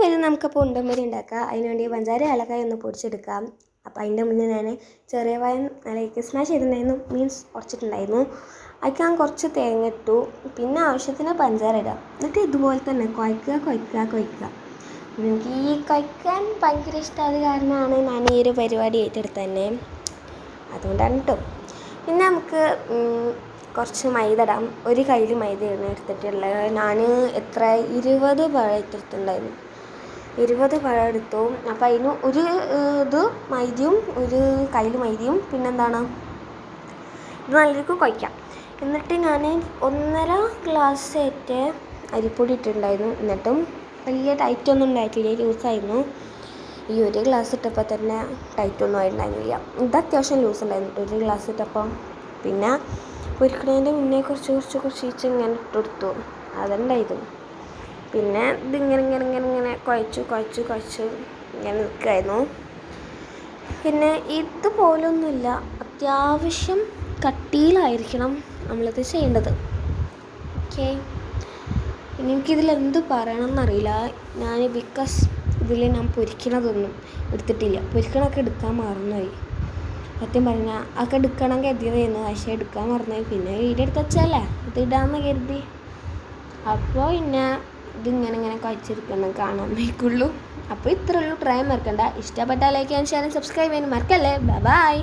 വരും നമുക്കപ്പോൾ ഉണ്ടമ്പരി ഉണ്ടാക്കാം. അതിന് വേണ്ടി പഞ്ചാര ഏലക്കായ ഒന്ന് പൊടിച്ചെടുക്കാം. അപ്പോൾ അതിൻ്റെ മുന്നേ ഞാൻ ചെറിയ വായം ലൈക്ക് സ്മാഷ് ചെയ്തിട്ടുണ്ടായിരുന്നു, മീൻസ് ഉടച്ചിട്ടുണ്ടായിരുന്നു. അതിൽ ഞാൻ കുറച്ച് തേങ്ങ ഇട്ടു, പിന്നെ ആവശ്യത്തിന് പഞ്ചാര ഇടാം. എന്നിട്ട് ഇതുപോലെ തന്നെ കുഴക്കുക. എനിക്ക് ഈ കഴിക്കാൻ ഭയങ്കര ഇഷ്ടമായത് കാരണമാണ് ഞാൻ ഈ ഒരു പരിപാടി ഏറ്റെടുത്തത് തന്നെ, അതുകൊണ്ടാണ് കേട്ടോ. പിന്നെ നമുക്ക് കുറച്ച് മൈദ ഇടാം. ഒരു കയ്യിൽ മൈദയാണ് എടുത്തിട്ടുള്ളത്. ഞാൻ 20 പഴം എടുത്തിട്ടുണ്ടായിരുന്നു. 20 പഴം എടുത്തു. അപ്പോൾ അതിന് ഒരു ഇത് മൈദയും ഒരു കയ്യിൽ മൈദയും പിന്നെന്താണ് ഇത് നല്ലൊരു കുഴയ്ക്കാം. എന്നിട്ട് ഞാൻ 1.5 ഗ്ലാസ് അരിപ്പൊടി ഇട്ടിട്ടുണ്ടായിരുന്നു. എന്നിട്ടും വലിയ ടൈറ്റൊന്നും ഉണ്ടായിട്ടില്ല, ലൂസായിരുന്നു. ഈ ഒരു ഗ്ലാസ് ഇട്ടപ്പോൾ തന്നെ ടൈറ്റൊന്നും ആയിട്ടുണ്ടായിരുന്നില്ല. ഇത് അത്യാവശ്യം ലൂസ് ഉണ്ടായിരുന്നു ഒരു ഗ്ലാസ് ഇട്ടപ്പം. പിന്നെ പൊരിക്കണതിൻ്റെ മുന്നേ കുറച്ച് ഇങ്ങനെ ഇട്ടെടുത്തു, അതുണ്ടായിരുന്നു. പിന്നെ ഇതിങ്ങനെ കുഴച്ചു ഇങ്ങനെ നിൽക്കുമായിരുന്നു. പിന്നെ ഇതുപോലൊന്നുമില്ല, അത്യാവശ്യം കട്ടിയിലായിരിക്കണം നമ്മളിത് ചെയ്യേണ്ടത്. ഓക്കെ, പിന്നെ എനിക്കിതിലെന്ത് പറയണമെന്നറിയില്ല. ബിക്കോസ് ഇതിൽ ഞാൻ പൊരിക്കണതൊന്നും എടുത്തിട്ടില്ല. പൊരിക്കണമൊക്കെ എടുക്കാൻ മറന്നുപോയി. സത്യം പറഞ്ഞാൽ അതൊക്കെ എടുക്കണം കരുതിയതായിരുന്നു, പക്ഷേ എടുക്കാൻ മറന്നുപോയി. പിന്നെ വീഡിയോ എടുത്ത് വെച്ചല്ലേ ഇത് ഇടാമെന്ന് കരുതി. അപ്പോൾ പിന്നെ ഇതിങ്ങനെ കഴിച്ചെടുക്കണം, കാണാൻ വയ്ക്കുള്ളൂ. അപ്പോൾ ഇത്രയുള്ളൂ. ട്രൈ മറക്കണ്ട. ഇഷ്ടപ്പെട്ടാൽ ലൈക്ക് ചെയ്യാൻ, ഷെയർ, സബ്സ്ക്രൈബ് ചെയ്യാൻ മറക്കല്ലേ. ബൈ.